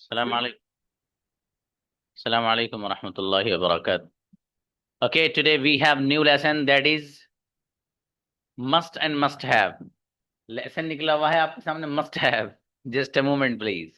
Assalamu alaikum wa rahmatullahi wa barakatuh. Okay, today we have new lesson that is must and must have. Lesson निकला हुआ है आपके सामने must have. Just a moment please.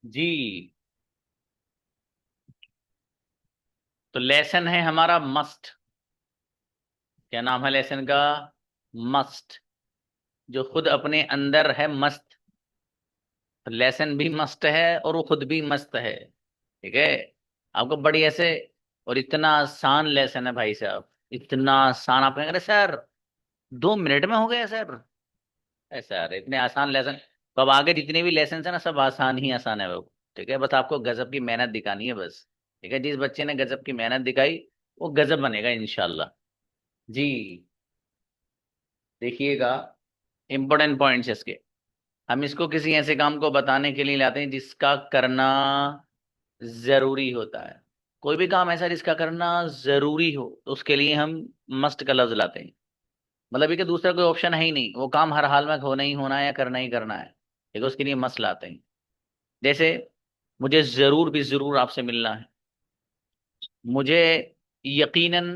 जी, तो lesson है हमारा must. क्या नाम है लेसन का? मस्ट. जो खुद अपने अंदर है मस्त. लेसन भी मस्त है और वो खुद भी मस्त है. ठीक है. आपको बड़ी ऐसे. और इतना आसान लेसन है भाई साहब. इतना आसान. आप कहेंगे, "अरे सर 2 मिनट में हो गया सर"। ऐसा है इतने आसान लेसन. तो अब आगे जितने भी लेसन है ना सब आसान ही आसान है वो. ठीक है, बस आपको गजब की मेहनत दिखानी है बस. ठीक है, जिस बच्चे ने गजब की मेहनत दिखाई वो गजब बनेगा इंशाल्लाह. जी. देखिएगा. इंपॉर्टेंट पॉइंट्स इसके. हम इसको किसी ऐसे काम को बताने के लिए लाते हैं जिसका करना जरूरी होता है. कोई भी काम ऐसा जिसका करना जरूरी हो तो उसके लिए हम मस्ट का लफ्ज लाते हैं. मतलब ये कि दूसरा कोई ऑप्शन है ही नहीं, वो काम हर हाल में होना ही होना है या करना ही करना है. ठीक है, उसके लिए मस्ट लाते हैं. जैसे मुझे जरूर भी जरूर आपसे मिलना है. मुझे यकीनन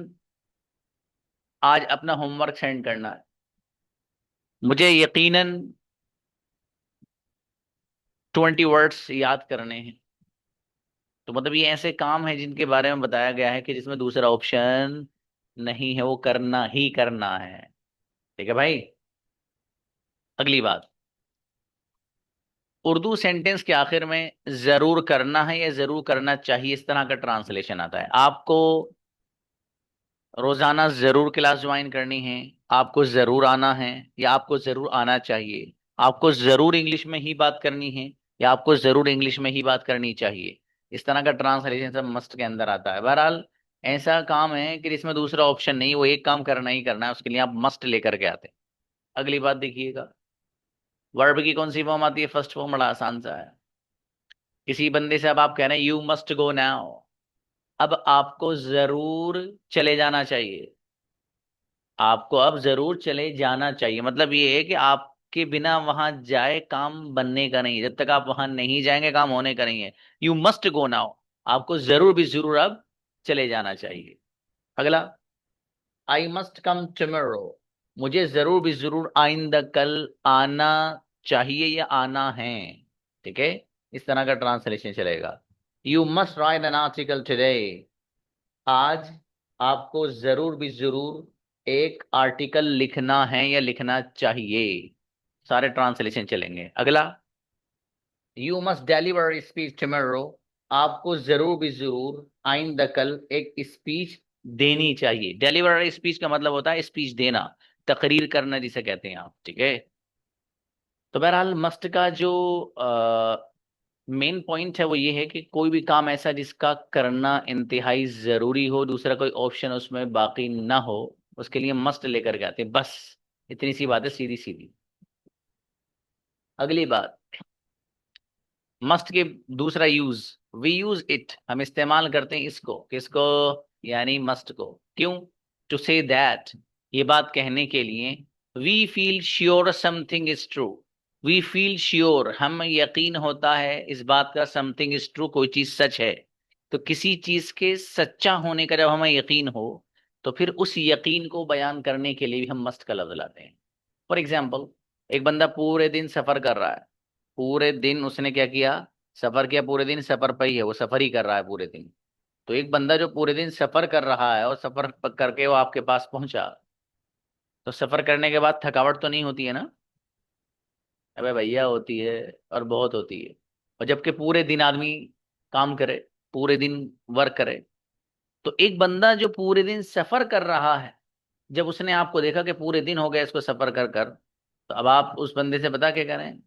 आज अपना होमवर्क सेंड करना है. मुझे यकीनन 20 वर्ड्स याद करने हैं. तो मतलब ये ऐसे काम है जिनके बारे में बताया गया है कि जिसमें दूसरा ऑप्शन नहीं है, वो करना ही करना है. ठीक है भाई. अगली बात. उर्दू सेंटेंस के आखिर में जरूर करना है या जरूर करना चाहिए इस तरह का ट्रांसलेशन आता है. आपको रोजाना जरूर क्लास ज्वाइन करनी है, आपको जरूर आना है, या आपको जरूर आना चाहिए. आपको जरूर इंग्लिश में ही बात करनी है या आपको जरूर इंग्लिश में ही बात करनी चाहिए. इस तरह का ट्रांसलेशन सब मस्ट के अंदर आता है. बहरहाल ऐसा काम है कि इसमें दूसरा ऑप्शन नहीं, वो एक काम करना ही करना है, उसके लिए आप मस्ट लेकर के आते हैं. अगली बात देखिएगा. वर्ब की कौन सी फॉर्म आती है? फर्स्ट फॉर्म बड़ा आसान सा है. किसी बंदे से अब आप कह रहे हैं यू मस्ट गो नाउ. अब आपको जरूर चले जाना चाहिए. आपको अब जरूर चले जाना चाहिए मतलब ये है कि आपके बिना वहां जाए काम बनने का नहीं है. जब तक आप वहां नहीं जाएंगे काम होने का नहीं है. You must go now. आपको जरूर भी जरूर अब चले जाना चाहिए. अगला. I must come tomorrow. मुझे जरूर भी जरूर आइंदा कल आना चाहिए या आना है. ठीक है. इस तरह का ट्रांसलेशन चलेगा. You must write an article today. आज आपको जरूर भी जरूर एक आर्टिकल लिखना है या लिखना चाहिए. सारे ट्रांसलेशन चलेंगे. अगला. You must deliver speech tomorrow. आपको जरूर भी जरूर आइंदा कल एक स्पीच देनी चाहिए. डिलीवर स्पीच का मतलब होता है स्पीच देना, तकरीर करना जिसे कहते हैं आप. ठीक है. तो बहरहाल मस्ट का जो मेन पॉइंट है वो ये है कि कोई भी काम ऐसा जिसका करना इंतहाई जरूरी हो, दूसरा कोई ऑप्शन उसमें बाकी ना हो, उसके लिए मस्ट लेकर के आते हैं बस. इतनी सी बात है, सीधी सीधी. अगली बात. मस्ट के दूसरा यूज. We use it. हम इस्तेमाल करते हैं इसको. किसको? यानी मस्ट को. क्यों? To say that. ये बात कहने के लिए. We feel sure something is true. We feel sure, हम यकीन होता है इस बात का, समथिंग इज ट्रू, कोई चीज सच है. तो किसी चीज के सच्चा होने का जब हमें यकीन हो तो फिर उस यकीन को बयान करने के लिए भी हम मस्ट का लफ्ज लाते हैं. For example. एक बंदा पूरे दिन सफर कर रहा है. पूरे दिन उसने क्या किया? सफर किया. पूरे दिन सफर पर ही है, वो सफर ही कर रहा है पूरे दिन. तो एक बंदा जो पूरे दिन सफर कर रहा है और करके वो आपके पास पहुंचा, तो सफर करने के बाद थकावट तो नहीं होती है ना? अबे भैया होती है. और बहुत होती है. और जबकि पूरे दिन आदमी काम करे, पूरे दिन वर्क करे। तो एक बंदा जो पूरे दिन सफर कर रहा है, जब उसने आपको देखा कि पूरे दिन हो गया इसको सफर कर कर, तो अब आप उस बंदे से पता क्या करें?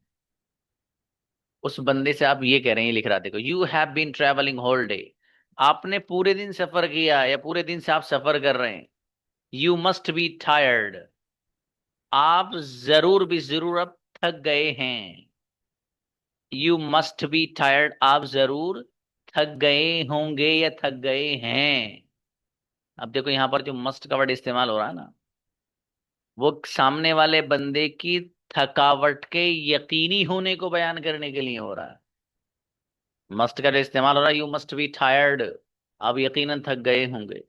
उस बंदे से आप ये कह रहे हैं, ये लिख रहा, देखो, you have been travelling whole day. आपने पूरे दिन सफर किया या पूरे दिन से आप सफर कर रहे हैं। You must be tired. आप जरूर भी जरूर अब थक गए हैं। यू मस्ट बी टायर्ड, आप जरूर थक गए होंगे या थक गए हैं। अब देखो यहां पर जो मस्ट का वर्ड इस्तेमाल हो रहा है ना, वो सामने वाले बंदे की थकावट के यकीनी होने को बयान करने के लिए हो रहा है। मस्ट का जो इस्तेमाल हो रहा है, यू मस्ट बी टायर्ड, आप यकीनन थक गए होंगे।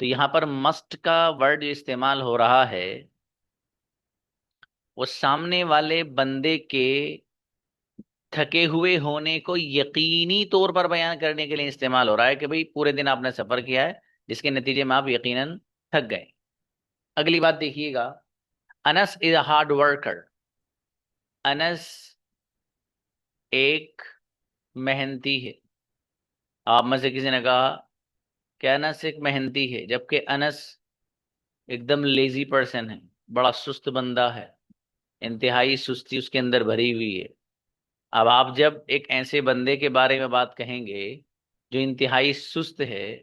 तो यहाँ पर मस्ट का वर्ड जो इस्तेमाल हो रहा है, वो सामने वाले बंदे के थके हुए होने को यकीनी तौर पर बयान करने के लिए इस्तेमाल हो रहा है कि भाई पूरे दिन आपने सफर किया है, जिसके नतीजे में आप यकीनन थक गए। अगली बात देखिएगा, Anas is a hard worker. Anas एक मेहनती है। आप में से किसी ने कहा कि अनस एक मेहनती है, जबकि अनस एकदम लेजी पर्सन है, बड़ा सुस्त बंदा है, इंतहाई सुस्ती उसके अंदर भरी हुई है। अब आप जब एक ऐसे बंदे के बारे में बात कहेंगे जो इंतहाई सुस्त है,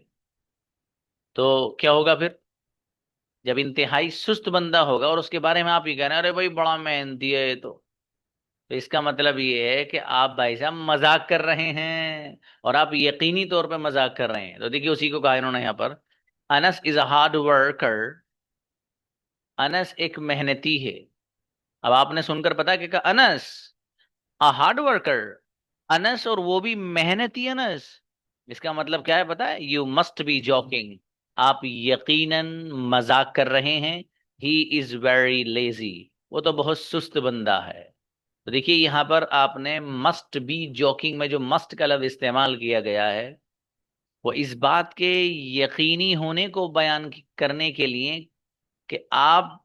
तो क्या होगा फिर? जब इंतहाई सुस्त बंदा होगा और उसके बारे में आप ये कह रहे हैं, अरे भाई बड़ा मेहनती है ये तो इसका मतलब ये है कि आप भाई साहब मजाक कर रहे हैं, और आप यकीनी तौर पे मजाक कर रहे हैं। तो देखिए उसी को कहा इन्होंने यहाँ पर, Anas is a hard worker. Anas एक मेहनती है। अब आपने सुनकर पता कि कहा Anas a hard worker, Anas और वो भी मेहनती अनस। इसका मतलब क्या है पता है? यू मस्ट बी जॉकिंग, आप यकीनन मजाक कर रहे हैं। ही इज वेरी लेजी, वो तो बहुत सुस्त बंदा है। तो देखिए यहां पर आपने मस्ट बी जॉकिंग में जो मस्ट का लफ्ज इस्तेमाल किया गया है, वो इस बात के यकीनी होने को बयान करने के लिए कि आप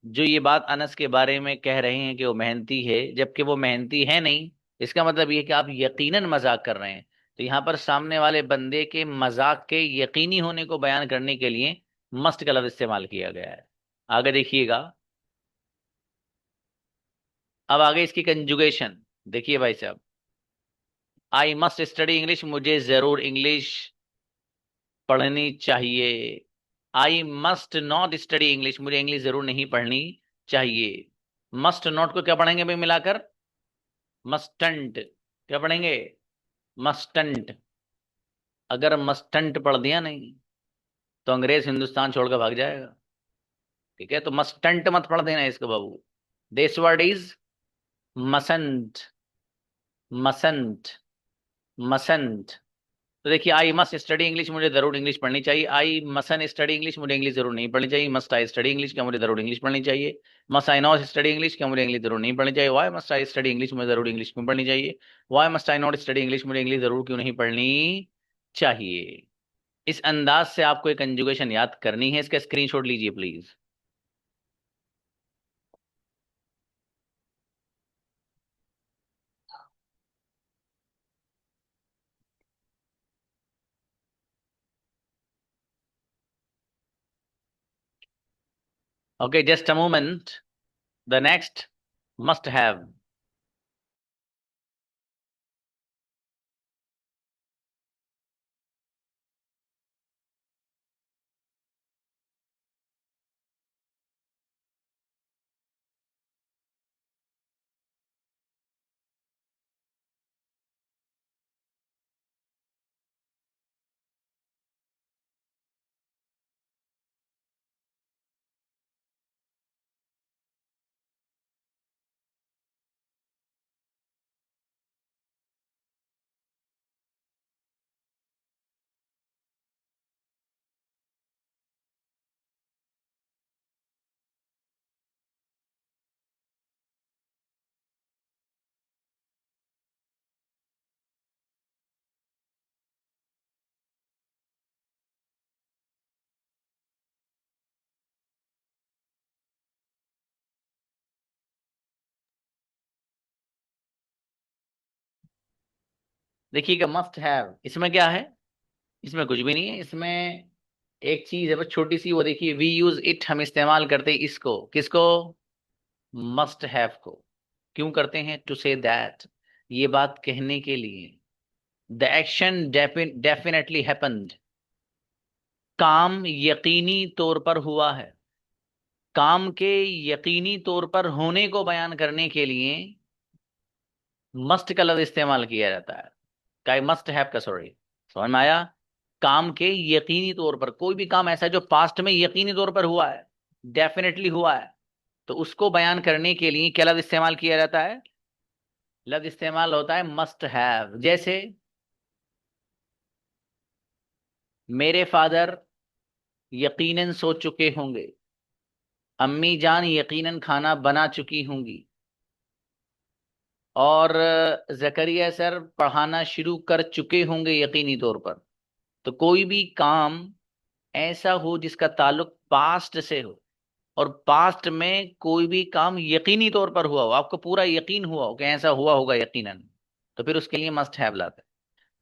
जो ये बात अनस के बारे में कह रहे हैं कि वो मेहनती है, जबकि वो मेहनती है नहीं। इसका मतलब ये है कि आप यकीनन मजाक कर रहे हैं। तो यहाँ पर सामने वाले बंदे के मजाक के यकीनी होने को बयान करने के लिए मस्ट का लफ्ज इस्तेमाल किया गया है। आगे देखिएगा, अब आगे इसकी कंजुगेशन देखिए भाई साहब। आई मस्ट स्टडी इंग्लिश, मुझे जरूर इंग्लिश पढ़नी चाहिए। I must not study English, मुझे इंग्लिश जरूर नहीं पढ़नी चाहिए। मस्ट नॉट को क्या पढ़ेंगे भाई मिलाकर? मस्टंट। क्या पढ़ेंगे? मस्टंट। अगर मस्टंट पढ़ दिया नहीं तो अंग्रेज हिंदुस्तान छोड़कर भाग जाएगा। ठीक है, तो मस्टंट मत पढ़ देना इसको बाबू। This word is mustn't. Mustn't. Mustn't. तो देखिए, आई मस्ट स्टडी इंग्लिश, मुझे जरूर इंग्लिश पढ़नी चाहिए। आई मसन स्टडी इंग्लिश, मुझे इंग्लिश जरूर नहीं पढ़नी चाहिए। मस्ट आई स्टडी इंग्लिश, क्या मुझे जरूर इंग्लिश पढ़नी चाहिए। Must I not study English, क्या मुझे इंग्लिश जरूर नहीं पढ़नी चाहिए। Why must I study English, मुझे जरूर इंग्लिश क्यों पढ़नी चाहिए। Why must I not study English, मुझे इंग्लिश जरूर क्यों नहीं पढ़नी चाहिए। इस अंदाज से आपको एक कंजुगेशन याद करनी है, इसका स्क्रीनशॉट लीजिए please. Okay, just a moment. The next, must have. देखिएगा, मस्ट हैव इसमें क्या है? इसमें कुछ भी नहीं है। इसमें एक चीज है बस छोटी सी, वो देखिए, वी यूज इट, हम इस्तेमाल करते हैं इसको। किसको? मस्ट हैव को। क्यों करते हैं? टू से दैट, ये बात कहने के लिए। द एक्शन डेफिनेटली हैपेंड, काम यकीनी तौर पर हुआ है। काम के यकीनी तौर पर होने को बयान करने के लिए मस्ट का लफ्ज इस्तेमाल किया जाता है। का मस्ट हैव का, सॉरी, समझ में आया? काम के यकीनी तौर पर, कोई भी काम ऐसा है जो पास्ट में यकीनी तौर पर हुआ है, डेफिनेटली हुआ है, तो उसको बयान करने के लिए क्या लफ्ज इस्तेमाल किया जाता है? लफ्ज इस्तेमाल होता है मस्ट हैव। जैसे मेरे फादर यकीनन सो चुके होंगे, अम्मी जान यकीनन खाना बना चुकी होंगी, और जकरिया सर पढ़ाना शुरू कर चुके होंगे यकीनी तौर पर। तो कोई भी काम ऐसा हो जिसका ताल्लुक पास्ट से हो, और पास्ट में कोई भी काम यकीनी तौर पर हुआ हो, आपको पूरा यकीन हुआ हो कि ऐसा हुआ होगा यकीनन, तो फिर उसके लिए मस्ट हैव लाते हैं।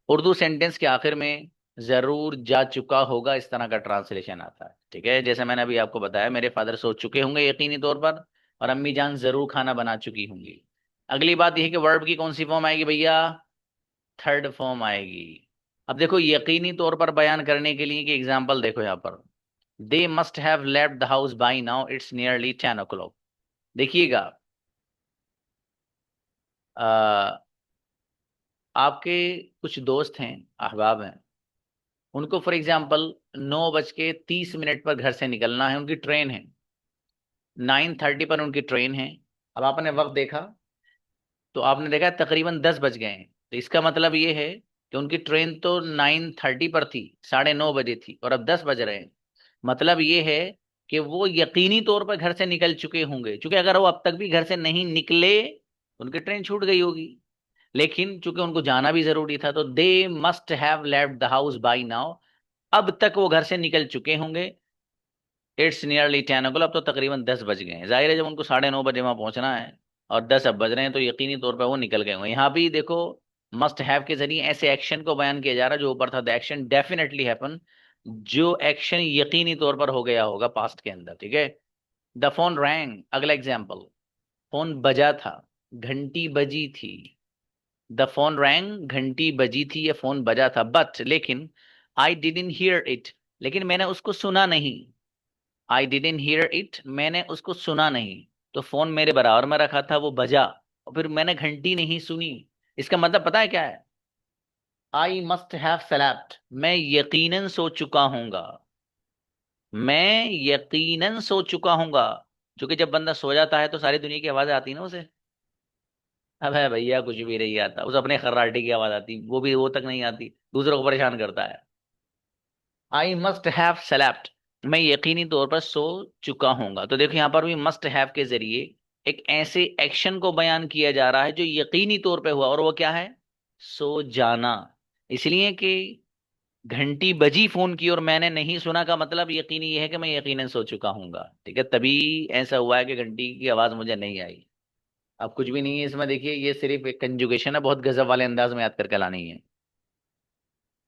उर्दू सेंटेंस के आखिर में जरूर जा चुका होगा, इस तरह का ट्रांसलेशन आता है। ठीक है, जैसे मैंने अभी आपको बताया, मेरे फादर सो चुके होंगे यकीनी तौर पर, और अम्मी जान जरूर खाना बना चुकी होंगी। अगली बात यह है कि वर्ब की कौन सी फॉर्म आएगी भैया? थर्ड फॉर्म आएगी। अब देखो, यकीनी तौर पर बयान करने के लिए कि एग्जाम्पल देखो यहाँ पर, they must have left the house by now, it's nearly 10 o'clock। देखिएगा, आपके कुछ दोस्त हैं, अहबाब हैं, उनको फॉर एग्जाम्पल 9:30 पर घर से निकलना है, उनकी ट्रेन है, 9:30 पर उनकी ट्रेन है। अब आपने वक्त देखा, तो आपने देखा तकरीबन 10 बज गए हैं, तो इसका मतलब ये है कि उनकी ट्रेन तो 9:30 पर थी, 9:30 बजे थी, और अब 10 बज रहे हैं। मतलब ये है कि वो यकीनी तौर पर घर से निकल चुके होंगे, क्योंकि अगर वो अब तक भी घर से नहीं निकले तो उनकी ट्रेन छूट गई होगी। लेकिन चूंकि उनको जाना भी जरूरी था, तो they must have left the house by now, अब तक वो घर से निकल चुके होंगे। इट्स नियरली 10 o'clock, अब तो तकरीबन 10 बज गए हैं। जाहिर है जब उनको 9:30 बजे वहां पहुंचना है और 10 अब बज रहे हैं, तो यकीनी तौर पर वो निकल गए होंगे। यहाँ भी देखो, मस्ट हैव के जरिए ऐसे एक्शन को बयान किया जा रहा है जो ऊपर था, द एक्शन डेफिनेटली हैपन, जो एक्शन यकीनी तौर पर हो गया होगा पास्ट के अंदर। ठीक है, द फोन रैंग, अगला एग्जाम्पल, फोन बजा था, घंटी बजी थी। द फोन रैंग, घंटी बजी थी या फोन बजा था, बट लेकिन, आई डिडंट हियर इट, लेकिन मैंने उसको सुना नहीं। आई डिडंट हियर इट, मैंने उसको सुना नहीं। तो फोन मेरे बराबर में रखा था, वो बजा, और फिर मैंने घंटी नहीं सुनी। इसका मतलब पता है क्या है? आई मस्ट हैव स्लेप्ट, मैं यकीनन सो चुका हूंगा। मैं यकीनन सो चुका हूंगा, क्योंकि जब बंदा सो जाता है तो सारी दुनिया की आवाज आती है ना उसे। अब है भैया, कुछ भी नहीं आता उसे, अपने खर्राटे की आवाज आती, वो भी वो तक नहीं आती, दूसरों को परेशान करता है। आई मस्ट हैव स्लेप्ट, मैं यकीनी तौर पर सो चुका हूंगा। तो देखो, यहां पर भी मस्ट हैव के जरिए एक ऐसे एक्शन को बयान किया जा रहा है जो यकीनी तौर पे हुआ, और वो क्या है? सो जाना। इसलिए कि घंटी बजी फोन की और मैंने नहीं सुना, का मतलब यकीनी ये है कि मैं यकीनन सो चुका हूंगा। ठीक है, तभी ऐसा हुआ है कि घंटी की आवाज मुझे नहीं आई। अब कुछ भी नहीं है इसमें, देखिए, ये सिर्फ एक कंजुगेशन है, बहुत गजब वाले अंदाज में याद करके लानी है।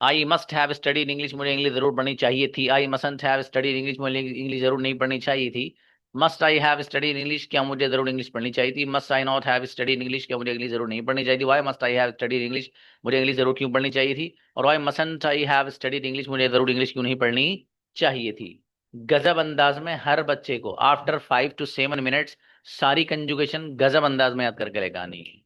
I must have studied English, मुझे इंग्लिश जरूर पढ़नी चाहिए थी। I mustn't have studied English, मुझे इंग्लिश जरूर नहीं पढ़नी चाहिए थी। Must I have studied English, क्या मुझे जरूर इंग्लिश पढ़नी चाहिए थी। Must I not have studied English, क्या मुझे इंग्लिश जरूर नहीं पढ़नी चाहिए थी। Why must I have studied English, मुझे इंग्लिश जरूर क्यों पढ़नी चाहिए थी। और why mustn't I have studied English, मुझे जरूर इंग्लिश क्यों नहीं पढ़नी चाहिए थी। गजब अंदाज में हर बच्चे को आफ्टर 5 to 7 मिनट्स सारी कंजुगेशन गजब अंदाज में याद करके लेकर आनी है।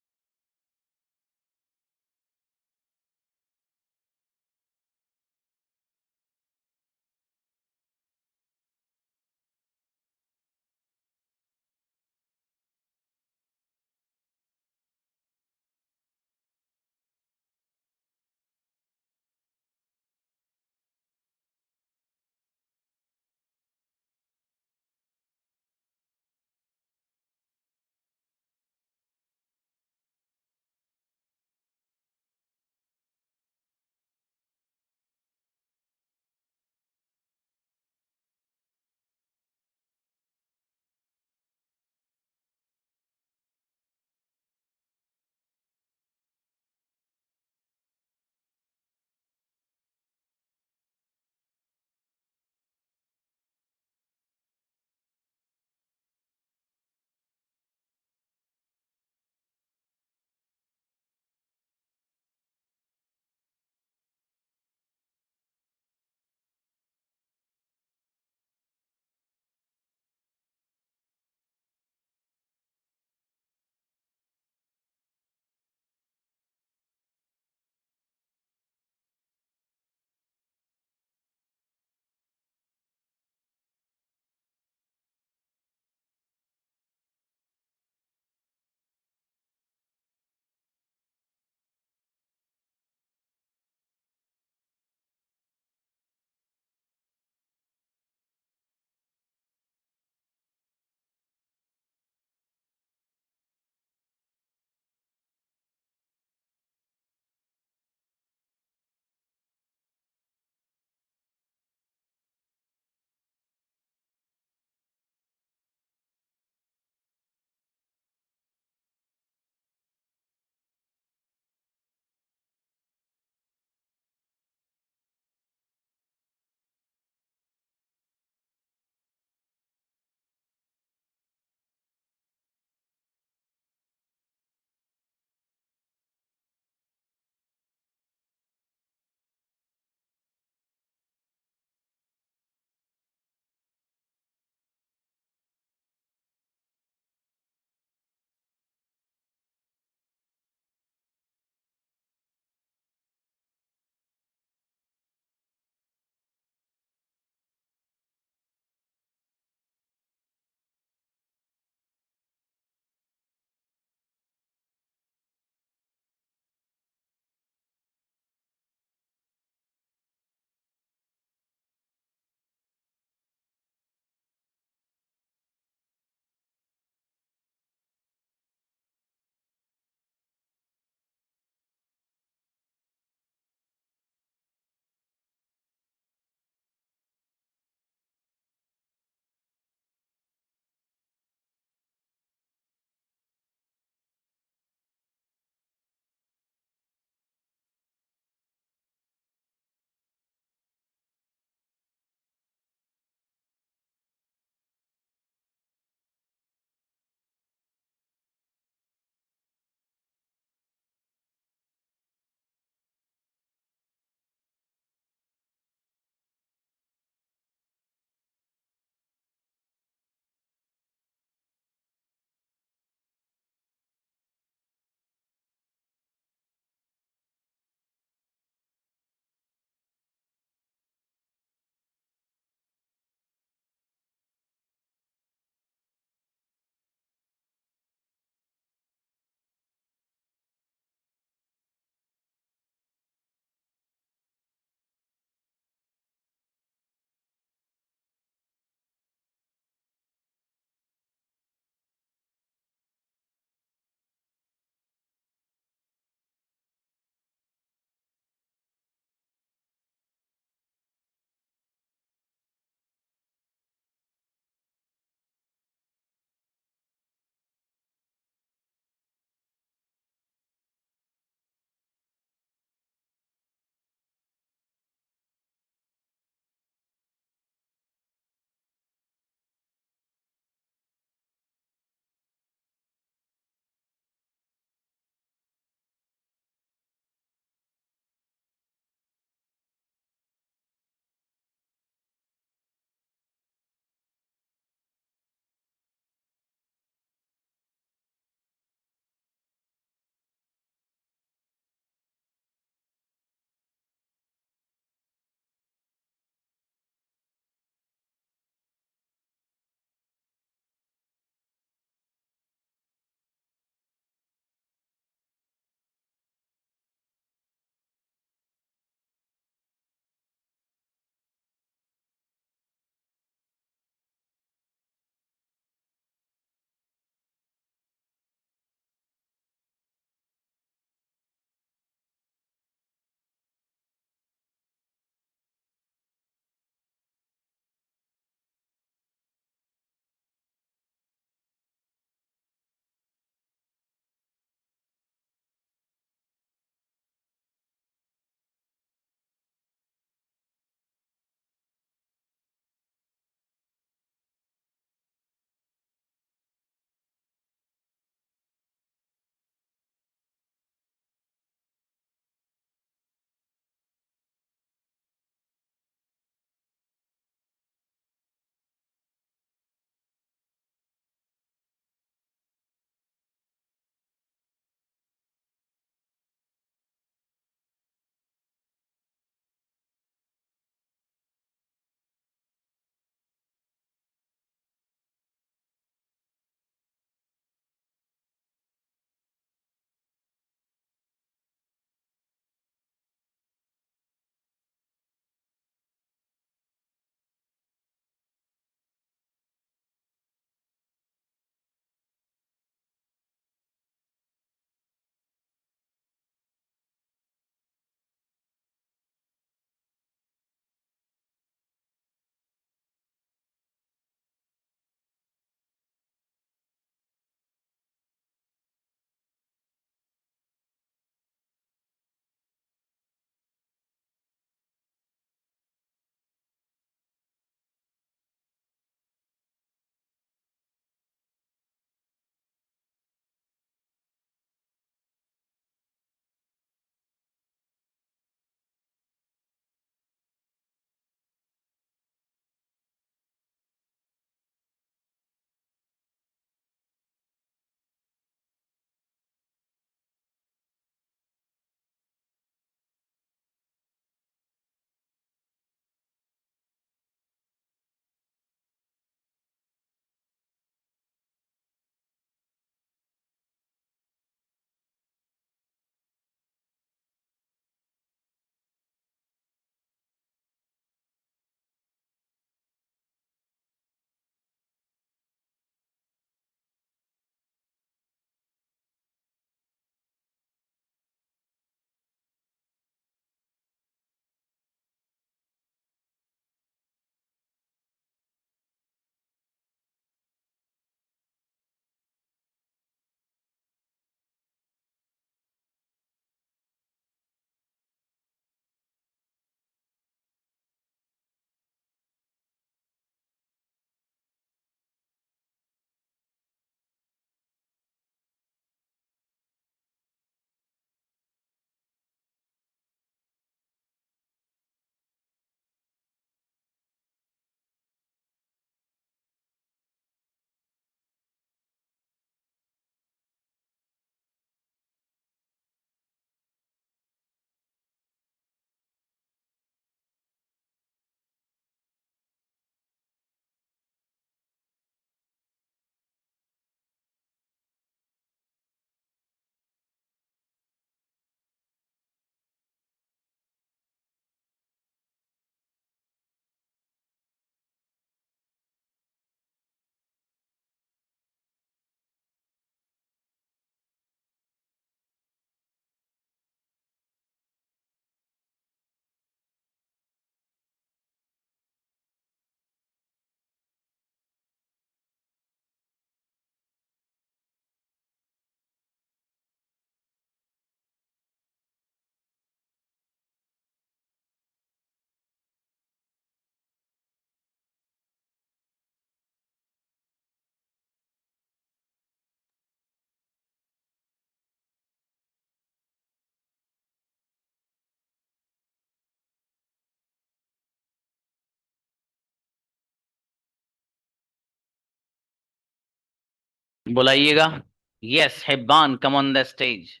बुलाइएगा। Yes Hibban, come on the stage.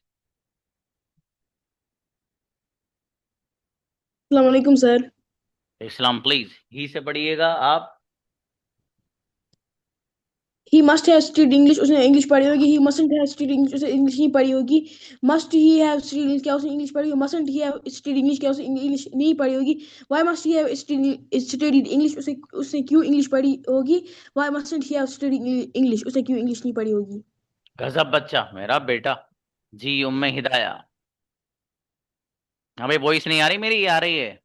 अस्सलाम वालेकुम सर। इस्लाम प्लीज, ही से पढ़िएगा आप। He must have studied English, उसने इंग्लिश पढ़ी होगी। He mustn't have studied English, उसने इंग्लिश नहीं पढ़ी होगी। Must he have studied English, क्या उसने इंग्लिश पढ़ी होगी। Mustn't he have studied English, क्या उसने इंग्लिश नहीं पढ़ी होगी। Why must he have studied English, उसने उसने क्यों इंग्लिश पढ़ी होगी। Why mustn't he have studied English, उसने क्यों इंग्लिश नहीं पढ़ी होगी। गजब बच्चा मेरा बेटा। जी उम्मे हिदाया। हमें वॉइस नहीं आ रही मेरी, ये आ रही है?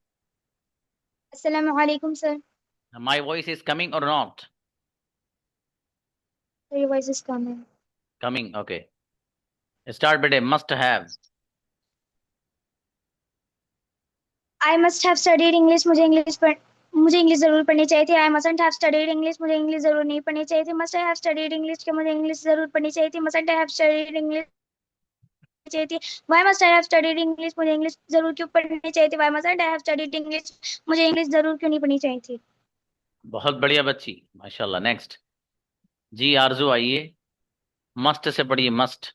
अस्सलाम वालेकुम sir. My voice is coming or not? Your voice is coming. Coming, okay. Start बेटे, must have. I must have studied English, मुझे इंग्लिश जरूर पढ़नी चाहिए थी। I mustn't have studied English, मुझे इंग्लिश जरूर नहीं पढ़नी चाहिए थी। Must I have studied English, क्या मुझे इंग्लिश जरूर पढ़नी चाहिए थी। Mustn't I have studied English चाहिए थी। Why must I have studied English, मुझे इंग्लिश जरूर क्यों पढ़नी चाहिए थी। Why must I have studied English, मुझे इंग्लिश जरूर क्यों नहीं पढ़नी चाहिए थी। बहुत बढ़िया बच्ची, माशाल्लाह। नेक्स्ट। जी आरजू आइए। मस्ट से पढ़िए, मस्ट।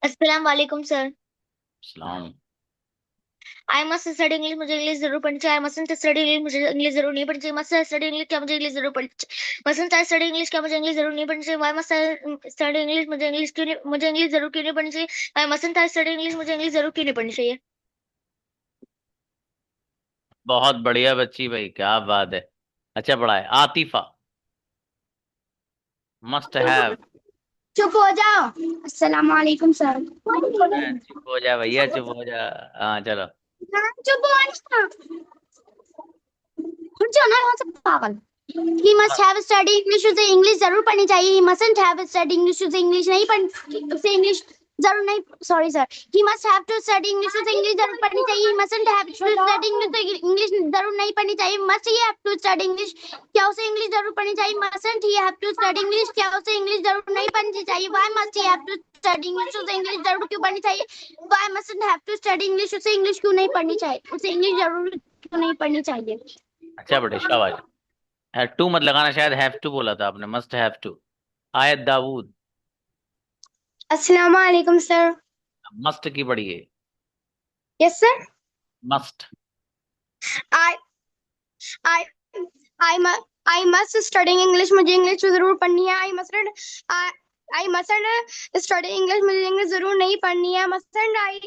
अस्सलाम वालेकुम सर। सलाम। आई मस्ट स्टडी इंग्लिश, मुझे इंग्लिश जरूर पढ़नी चाहिए। आई मस्टंट स्टडी इंग्लिश, मुझे इंग्लिश जरूर नहीं पढ़नी चाहिए। मस्ट आई स्टडी इंग्लिश, क्या मुझे इंग्लिश जरूर पढ़नी चाहिए। मस्टंट आई स्टडी इंग्लिश, क्या मुझे इंग्लिश जरूर नहीं पढ़नी चाहिए। Why must I study English, मुझे इंग्लिश जरूर क्यों नहीं पढ़नी चाहिए। I mustn't I study English, मुझे इंग्लिश जरूर क्यों नहीं पढ़नी चाहिए। बहुत बढ़िया बच्ची भाई, क्या बात है। अच्छा पढ़ा है। Atifa, must have. चुप हो जाओ। अस्सलाम वालेकुम सर। चुप हो जा भैया, चुप हो जा। हाँ चलो। चुप हो ना। खुद जाओ ना, वहाँ से पागल। He must have studied English, उसे इंग्लिश जरूर पढ़नी चाहिए। He mustn't have studied English, उसे इंग्लिश नहीं पढ़ उसे इंग्लिश जरूर नहीं sorry sir. He must have to study English, उसे इंग्लिश जरूर पढ़नी चाहिए। He mustn't have to study English, उसे इंग्लिश जरूर नहीं पढ़नी चाहिए। Must he have to study English, क्या उसे इंग्लिश जरूर पढ़नी चाहिए। Mustn't he have to study English, क्या उसे इंग्लिश जरूर नहीं पढ़नी चाहिए। Why must he have to study English, उसे इंग्लिश जरूर क्यों पढ़नी चाहिए। Why mustn't have to study English, उसे इंग्लिश क्यों नहीं पढ़नी चाहिए। उसे इंग्लिश जरूर क्यों नहीं पढ़नी चाहिए। अच्छा बेटे, शाबाश। हैव टू मत लगाना, शायद हैव टू बोला था आपने, मस्ट हैव टू। आयत दाऊद, अस्सलाम वालेकुम सर। मस्ट की पढ़िए। Yes sir. मस्ट। आई आई आई आई मस्ट स्टडी इंग्लिश, मुझे इंग्लिश जरूर पढ़नी है। आई मस्टंट स्टडी इंग्लिश, मुझे इंग्लिश जरूर नहीं पढ़नी है। मस्टंट आई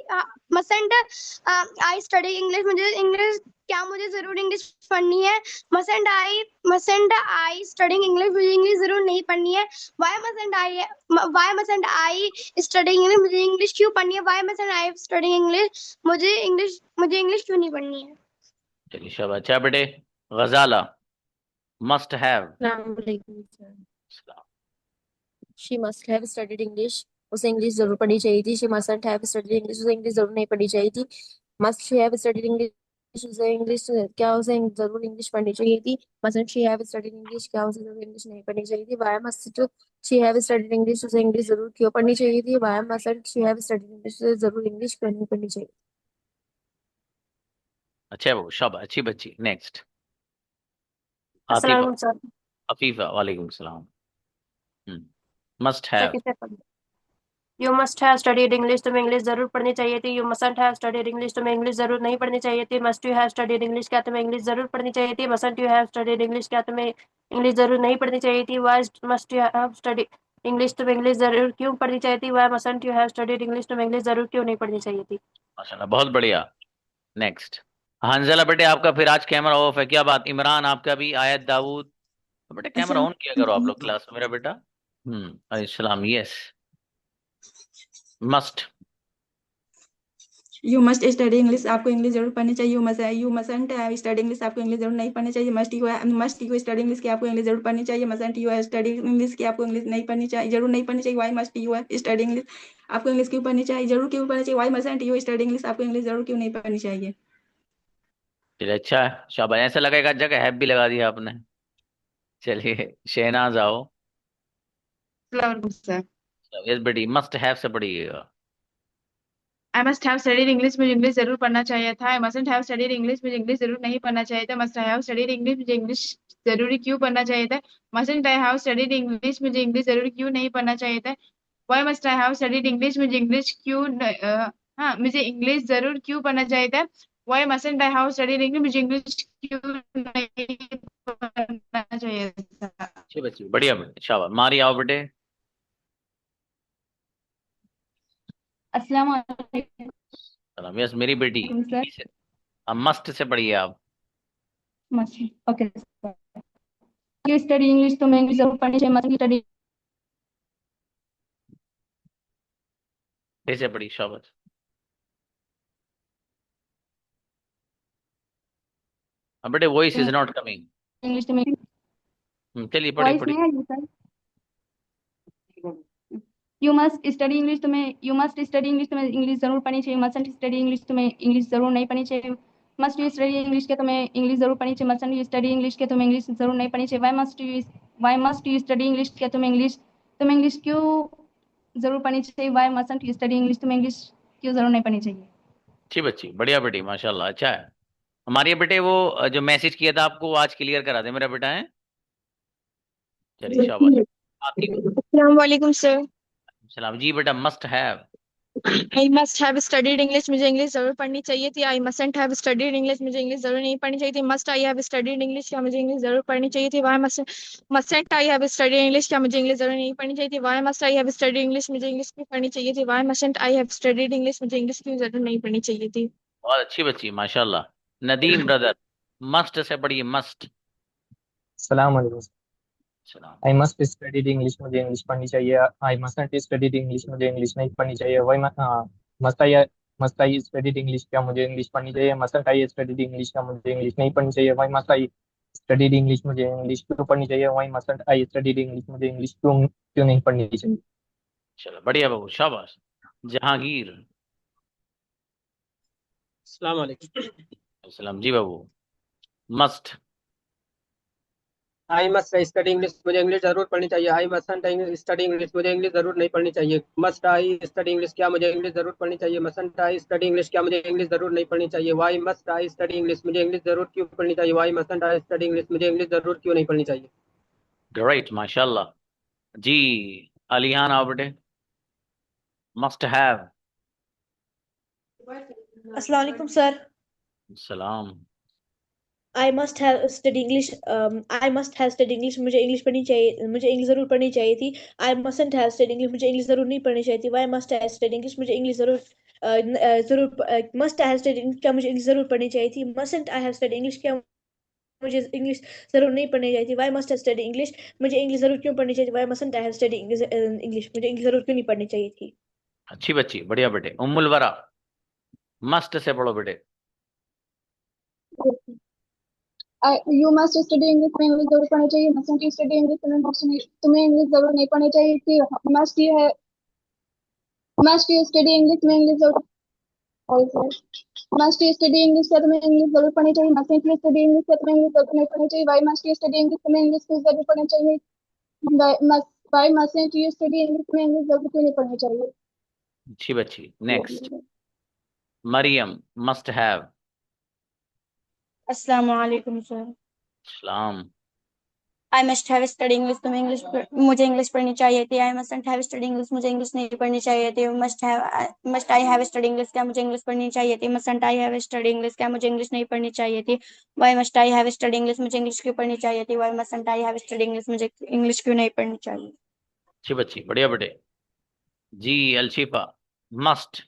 स्टडी इंग्लिश, मुझे इंग्लिश क्या मुझे जरूर इंग्लिश पढ़नी है। मस्टंट आई स्टडी इंग्लिश, मुझे इंग्लिश जरूर नहीं पढ़नी है। Why mustn't I study English, मुझे इंग्लिश क्यों पढ़नी है। Why mustn't I study English, मुझे इंग्लिश क्यों नहीं पढ़नी है। चलिए शाबाश। अच्छा बेटे, गजाला, मस्ट हैव। अस्सलामुअलैकुम sir. She must have studied English, उसे इंग्लिश जरूर पढ़नी चाहिए थी। She mustn't have studied English, उसे इंग्लिश जरूर नहीं पढ़नी चाहिए थी। Must she have studied English, उसे इंग्लिश क्या उसे जरूर इंग्लिश पढ़नी चाहिए थी। Mustn't she have studied English, क्या उसे जरूर इंग्लिश नहीं पढ़नी चाहिए थी। Why must she have studied English, उसे इंग्लिश जरूर क्यों पढ़नी चाहिए थी। Why must she have studied English, उसे जरूर इंग्लिश क्यों नहीं पढ़नी चाहिए। अच्छा बाबू, शाबाश, अच्छी बच्ची। नेक्स्ट। अस्सलाम आतिफा। वालेकुम सर। अफीफा, वालेकुम सलाम। Must sir have. किसे पढ़ना। You must have studied English, तुम्हें इंग्लिश जरूर पढ़नी चाहिए थी। You mustn't have studied English, तुम्हें इंग्लिश जरूर नहीं पढ़नी चाहिए थी। Must you have studied English, क्या तुम्हें इंग्लिश जरूर पढ़नी चाहिए थी। Mustn't you have studied English, क्या तुम्हें इंग्लिश जरूर नहीं पढ़नी चाहिए थी। Why must you have study English, तुम्हें इंग्लिश जरूर क्यों पढ़नी चाहिए थी। Why mustn't you have studied English, तुम्हें इंग्लिश जरूर क्यों नहीं पढ़नी चाहिए थी। माशाल्लाह, बहुत बढ़िया। नेक्स्ट। हंजला बेटे, आपका फिर आज कैमरा ऑफ है, क्या बात। इमरान आपका भी। आयत दाऊद। तो बेटे कैमरा ऑन किया करो आप लोग क्लास में, मेरा बेटा। अलैहिस्सलाम। Yes. Must. You must study English, आपको इंग्लिश जरूर पढ़नी चाहिए। यू मस्टंट स्टडी इंग्लिश, आपको इंग्लिश जरूर नहीं पढ़नी चाहिए। मस्ट यू स्टडी इंग्लिश, की आपको इंग्लिश जरूर पढ़नी चाहिए। मस्टंट यू स्टडी इंग्लिश, की आपको इंग्लिश नहीं पढ़नी चाहिए, जरूर नहीं पढ़नी चाहिए। Why must you study English, आपको इंग्लिश क्यों पढ़नी चाहिए, जरूर क्यों पढ़नी चाहिए। Why mustn't you study English, आपको इंग्लिश जरूर क्यों नहीं पढ़नी चाहिए। चलिए अच्छा है, शाबाश। ऐसा लगेगा जगह हैप भी लगा दिया आपने। चलिए शहनाज आओ। अस्सलाम वालेकुम सर। यस बेटी, मस्ट हैव से पढ़िएगा। I must have studied English, मुझे इंग्लिश जरूर पढ़ना चाहिए था। I mustn't have studied English, मुझे इंग्लिश जरूर नहीं पढ़ना चाहिए था। Must I have studied English, मुझे इंग्लिश जरूरी क्यों पढ़ना चाहिए था। Mustn't I have studied English, मुझे इंग्लिश जरूरी क्यों नहीं पढ़ना चाहिए था। Why must I have studied English, मुझे इंग्लिश क्यों हाँ, मुझे इंग्लिश जरूर क्यों पढ़ना चाहिए था। Why mustn't I have studied English, मुझे इंग्लिश क्यों नहीं पढ़ना चाहिए था। अच्छी बच्ची, बढ़िया बेटे, शाबाश। मारी आओ बेटे। अस्सलाम वालेकुम सलाम। यस मेरी बेटी। सर। अब मस्ट से पढ़िए आप। Okay sir. ये स्टडी इंग्लिश तो मैं इंग्लिश जरूर पढ़नी चाहिए। मस्ट स्टडी फिर से पढ़िए, शाबाश। अब बेटे voice is not coming. English तो मैं चलिए पढ़िए वॉइस पढ़िए। नहीं है sir. You must study English तो मैं यू मस्ट स्टडी इंग्लिश तो मैं इंग्लिश जरूर पढ़नी चाहिए। मस्टंट स्टडी इंग्लिश तो मैं इंग्लिश जरूर नहीं पढ़नी चाहिए। मस्ट यू स्टडी इंग्लिश के तो मैं इंग्लिश जरूर पढ़नी चाहिए। मस्टंट यू स्टडी इंग्लिश के तो मैं इंग्लिश जरूर नहीं पढ़नी चाहिए। Why must you study English के तो मैं इंग्लिश क्यों जरूर पढ़नी चाहिए। Why mustn't you study English तो मैं इंग्लिश क्यों जरूर नहीं पढ़नी चाहिए। अच्छी बच्ची, बढ़िया बेटी, माशाल्लाह, अच्छा है। हमारे बेटे वो जो मैसेज किया था आपको, वो आज क्लियर करा दे मेरा बेटा है। चलिए शाबाश। आती को अस्सलाम वालेकुम सर। सलाम। जी बेटा, must have. I must have studied English, मुझे इंग्लिश जरूर पढ़नी चाहिए थी। I mustn't have studied English, मुझे इंग्लिश जरूर नहीं पढ़नी चाहिए थी। Must I have studied English, क्या मुझे इंग्लिश जरूर पढ़नी चाहिए थी। Why mustn't I have studied English, क्या मुझे इंग्लिश जरूर नहीं पढ़नी चाहिए थी। Why must I have studied English, मुझे इंग्लिश क्यों पढ़नी चाहिए थी। Why mustn't I have studied English, मुझे इंग्लिश क्यों जरूर नहीं पढ़नी चाहिए थी। बहुत अच्छी बच्ची, माशाल्लाह। नदीम ब्रदर, मस्ट से पढ़िए, मस्ट। सलाम वालेकुम। सलाम। आई मस्ट स्टडीड इंग्लिश, मुझे इंग्लिश पढ़नी चाहिए। आई मस्टंट स्टडीड इंग्लिश, मुझे इंग्लिश नहीं पढ़नी चाहिए। वही must I must I studied English, क्या मुझे इंग्लिश पढ़नी चाहिए। मस्टंट आई स्टडीड इंग्लिश, क्या मुझे इंग्लिश नहीं पढ़नी चाहिए। वही मस्ट आई स्टडीड इंग्लिश, मुझे इंग्लिश क्यों पढ़नी चाहिए। वही मस्टंट आई स्टडीड इंग्लिश, मुझे इंग्लिश क्यों क्यों नहीं पढ़नी चाहिए। चलो बढ़िया बाबू, शाबाश। जहांगीर। अस्सलाम वालेकुम। सलाम जी बाबू। Must. I must study English, मुझे इंग्लिश जरूर पढ़नी चाहिए। आई मस्टंट स्टडी इंग्लिश, मुझे इंग्लिश जरूर नहीं पढ़नी चाहिए। मस्ट आई स्टडी इंग्लिश, क्या मुझे इंग्लिश जरूर पढ़नी चाहिए। मस्टंट आई स्टडी इंग्लिश, क्या मुझे इंग्लिश जरूर नहीं पढ़नी चाहिए। Why must I study English, मुझे इंग्लिश जरूर क्यों पढ़नी चाहिए। Why mustn't I study English, मुझे इंग्लिश जरूर क्यों नहीं पढ़नी चाहिए। ग्रेट, माशाल्लाह। जी अलियान आओ बेटे। Must have. अस्सलाम वालेकुम सर। सलाम। I must have study English. I must have study English, मुझे इंग्लिश पढ़नी चाहिए, मुझे इंग्लिश जरूर पढ़नी चाहिए थी। I mustn't have study English, मुझे इंग्लिश जरूर नहीं पढ़नी चाहिए थी। Why must have study English, मुझे इंग्लिश जरूर मस्ट हैव स्टडी इंग्लिश, क्या मुझे इंग्लिश जरूर पढ़नी चाहिए थी। Mustn't I have study English, क्या मुझे इंग्लिश जरूर नहीं पढ़नी चाहिए थी। Why must have study English, मुझे इंग्लिश जरूर क्यों पढ़नी चाहिए थी। Why mustn't I have study English, मुझे इंग्लिश जरूर क्यों नहीं पढ़नी चाहिए थी। अच्छी बच्ची, बढ़िया बेटे। उम्मुल वरा, मस्ट से पढ़ो बेटे। यू मस्ट स्टडी इंग्लिश, में इंग्लिश जरूर पढ़नी चाहिए। मस्ट यू स्टडी इंग्लिश, तुम्हें इंग्लिश जरूर नहीं पढ़नी चाहिए थी। मस्ट यू स्टडी इंग्लिश, में इंग्लिश जरूर मस्ट यू स्टडी इंग्लिश, क्या तुम्हें इंग्लिश जरूर पढ़नी चाहिए। मस्ट यू स्टडी इंग्लिश, क्या तुम्हें इंग्लिश जरूर नहीं पढ़नी चाहिए। Why must you study English, तुम्हें इंग्लिश क्यों जरूर पढ़नी चाहिए। Why must you study English, में इंग्लिश जरूर क्यों नहीं पढ़नी चाहिए। अच्छी बच्ची। Next Mariam, must have. अस्सलाम वालेकुम सर। सलाम। I must have study English, तो मुझे इंग्लिश पढ़नी चाहिए थी। I mustn't have study English, मुझे इंग्लिश नहीं पढ़नी चाहिए थी। Must I have study English, क्या मुझे इंग्लिश पढ़नी चाहिए थी। Mustn't I have study English, क्या मुझे इंग्लिश नहीं पढ़नी चाहिए थी। Why must I have study English, मुझे इंग्लिश क्यों पढ़नी चाहिए थी। Why mustn't I have study English, मुझे इंग्लिश क्यों नहीं पढ़नी चाहिए। अच्छी बच्ची, बढ़िया बेटे। जी अलशिफा, मस्ट।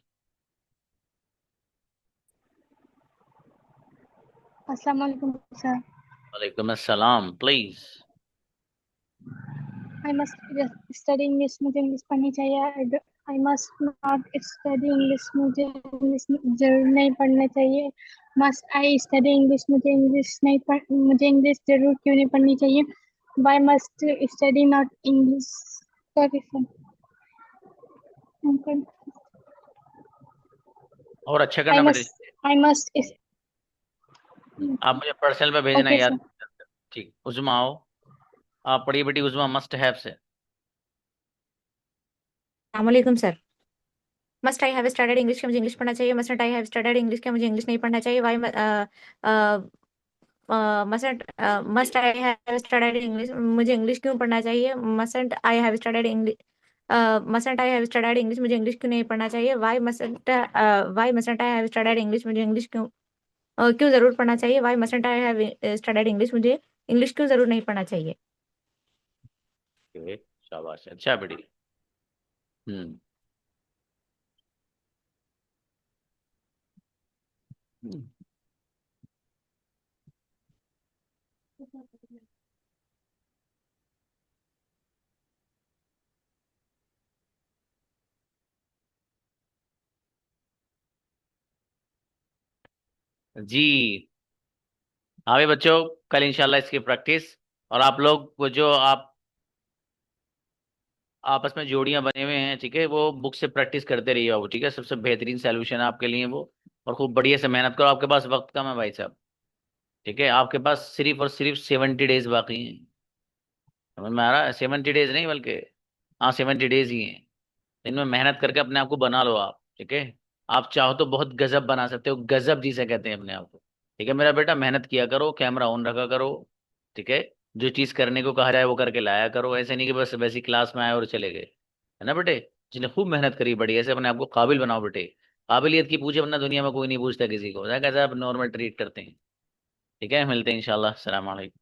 अस्सलाम वालेकुम सर। वालेकुम अस्सलाम, please. I must study English, मुझे इंग्लिश पढ़नी चाहिए। I must not study English, मुझे इंग्लिश जरूर नहीं पढ़ना चाहिए। मस्ट आई स्टडी इंग्लिश, मुझे मुझे इंग्लिश जरूर क्यों नहीं पढ़नी चाहिए। Why must study not English. और अच्छा करना बेटे। आई मस्ट आप मुझे पर्सनल पे भेजना ओके याद। सर। ठीक, उज़मा आओ। आप पढ़िए बेटी, उज़मा मस्ट हैव से। अस्सलामुअलैकुम sir. Must I have studied English क्या मुझे इंग्लिश पढ़ना चाहिए। Must I have studied English क्या मुझे इंग्लिश नहीं पढ़ना चाहिए। Why must I have studied English मुझे इंग्लिश क्यों पढ़ना चाहिए। Mustn't I have studied English mustn't I have studied English मुझे इंग्लिश क्यों नहीं पढ़ना चाहिए। Why mustn't I have studied English मुझे इंग्लिश क्यों जरूर पढ़ना चाहिए। Why mustn't I have studied English मुझे इंग्लिश क्यों जरूर नहीं पढ़ना चाहिए। ओके, शाबाश, अच्छा बेटी। हम्म हम्म। जी हाँ भाई बच्चों, कल इंशाल्लाह इसकी प्रैक्टिस। और आप लोग वो जो आप आपस में जोड़ियां बने हुए हैं, ठीक है, वो बुक से प्रैक्टिस करते रहिए आप, ठीक है। सबसे बेहतरीन सॉल्यूशन है आपके लिए वो। और खूब बढ़िया से मेहनत करो, आपके पास वक्त कम है भाई साहब, ठीक है। आपके पास सिर्फ और सिर्फ 70 डेज बाकी हैं। समझ में आ रहा है? 70 डेज नहीं बल्कि, हाँ 70 डेज ही हैं। इनमें मेहनत करके अपने आप को बना लो आप, ठीक है। आप चाहो तो बहुत गजब बना सकते हो, गजब जिसे कहते हैं अपने आप को, ठीक है मेरा बेटा। मेहनत किया करो, कैमरा ऑन रखा करो, ठीक है। जो चीज करने को कहा जाए वो करके लाया करो, ऐसे नहीं कि बस वैसी क्लास में आए और चले गए, है ना बेटे। जिन्हें खूब मेहनत करी बढ़िया से, अपने आप को काबिल बनाओ बेटे। काबिलियत की पूछे, वरना दुनिया में कोई नहीं पूछता किसी को, कैसे आप नॉर्मल ट्रीट करते हैं। ठीक है, मिलते हैं इंशाल्लाह। अस्सलाम वालेकुम।